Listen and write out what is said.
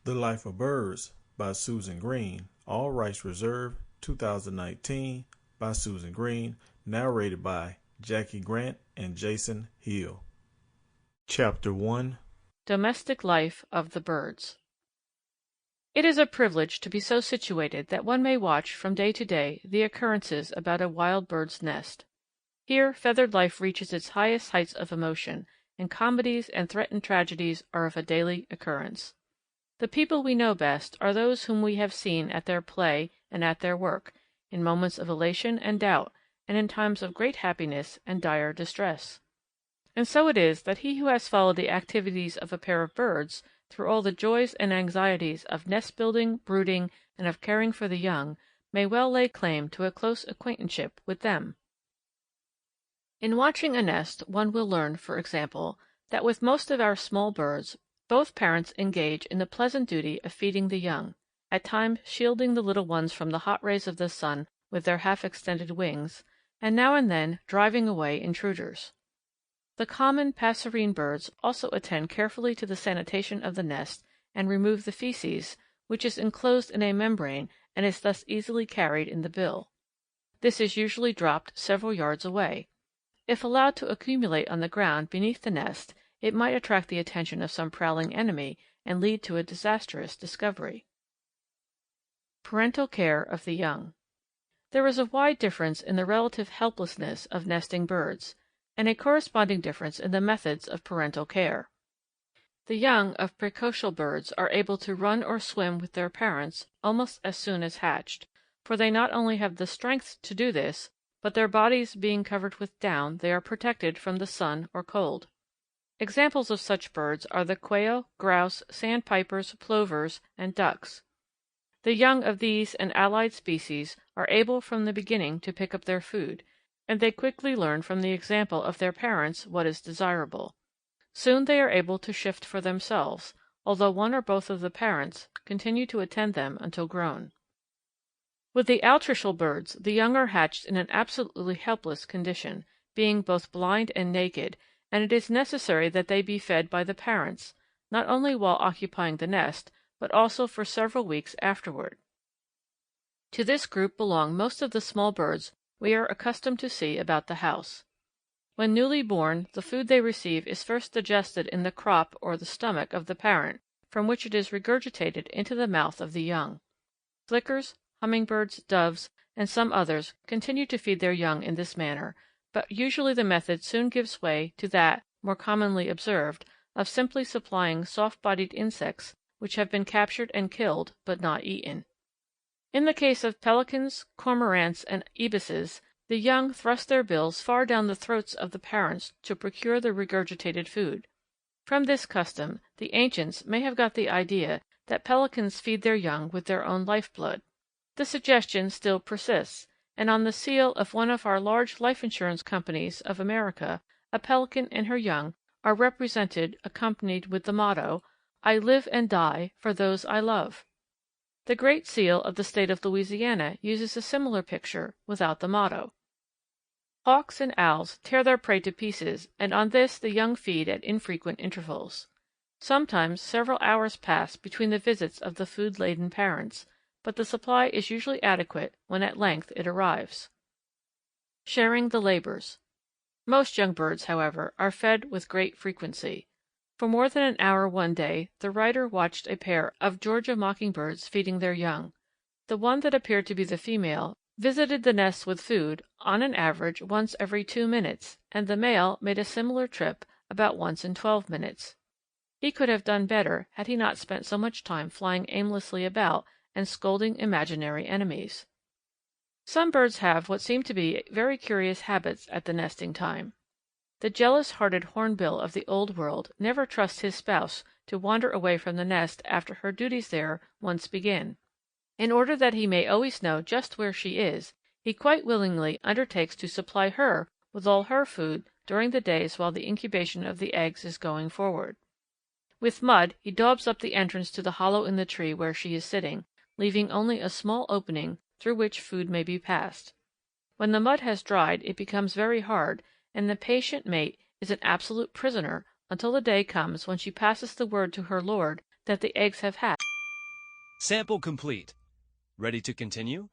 The Life of Birds by Susan Green. All rights reserved. 2019 by Susan Green. Narrated by Jackie Grant and Jason Hill. Chapter 1. Domestic Life of the Birds. It is a privilege to be so situated that one may watch from day to day the occurrences about a wild bird's nest. Here feathered life reaches its highest heights of emotion, and comedies and threatened tragedies are of a daily occurrence. The people we know best are those whom we have seen at their play and at their work, in moments of elation and doubt, and in times of great happiness and dire distress. And so it is that he who has followed the activities of a pair of birds through all the joys and anxieties of nest-building, brooding, and of caring for the young, may well lay claim to a close acquaintanceship with them. In watching a nest one will learn, for example, that with most of our small birds both parents engage in the pleasant duty of feeding the young, at times shielding the little ones from the hot rays of the sun with their half-extended wings, and now and then driving away intruders. The common passerine birds also attend carefully to the sanitation of the nest and remove the feces, which is enclosed in a membrane and is thus easily carried in the bill. This is usually dropped several yards away. If allowed to accumulate on the ground beneath the nest, it might attract the attention of some prowling enemy and lead to a disastrous discovery. Parental Care of the Young. There is a wide difference in the relative helplessness of nesting birds, and a corresponding difference in the methods of parental care. The young of precocial birds are able to run or swim with their parents almost as soon as hatched, for they not only have the strength to do this, but their bodies being covered with down, they are protected from the sun or cold. Examples of such birds are the quail, grouse, sandpipers, plovers, and ducks. The young of these and allied species are able from the beginning to pick up their food, and they quickly learn from the example of their parents what is desirable. Soon they are able to shift for themselves, although one or both of the parents continue to attend them until grown. With the altricial birds the young are hatched in an absolutely helpless condition, being both blind and naked, and it is necessary that they be fed by the parents, not only while occupying the nest, but also for several weeks afterward. To this group belong most of the small birds we are accustomed to see about the house. When newly born, the food they receive is first digested in the crop or the stomach of the parent, from which it is regurgitated into the mouth of the young. Flickers, hummingbirds, doves, and some others continue to feed their young in this manner, but usually the method soon gives way to that, more commonly observed, of simply supplying soft-bodied insects which have been captured and killed but not eaten. In the case of pelicans, cormorants, and ibises, the young thrust their bills far down the throats of the parents to procure the regurgitated food. From this custom the ancients may have got the idea that pelicans feed their young with their own life-blood. The suggestion still persists, and on the seal of one of our large life insurance companies of America a pelican and her young are represented accompanied with the motto, "I live and die for those I love." The Great Seal of the State of Louisiana uses a similar picture without the motto. Hawks and owls tear their prey to pieces, and on this the young feed at infrequent intervals. Sometimes several hours pass between the visits of the food-laden parents, but the supply is usually adequate when at length it arrives. Sharing the labors. Most young birds, however, are fed with great frequency. For more than an hour one day the writer watched a pair of Georgia mockingbirds feeding their young. The one that appeared to be the female visited the nest with food, on an average, once every 2 minutes, and the male made a similar trip about once in 12 minutes. He could have done better had he not spent so much time flying aimlessly about and scolding imaginary enemies. Some birds have what seem to be very curious habits at the nesting time. The jealous-hearted hornbill of the Old World never trusts his spouse to wander away from the nest after her duties there once begin. In order that he may always know just where she is, he quite willingly undertakes to supply her with all her food during the days while the incubation of the eggs is going forward. With mud he daubs up the entrance to the hollow in the tree where she is sitting, leaving only a small opening through which food may be passed. When the mud has dried it becomes very hard, and the patient mate is an absolute prisoner until the day comes when she passes the word to her lord that the eggs have hatched. Sample complete. Ready to continue?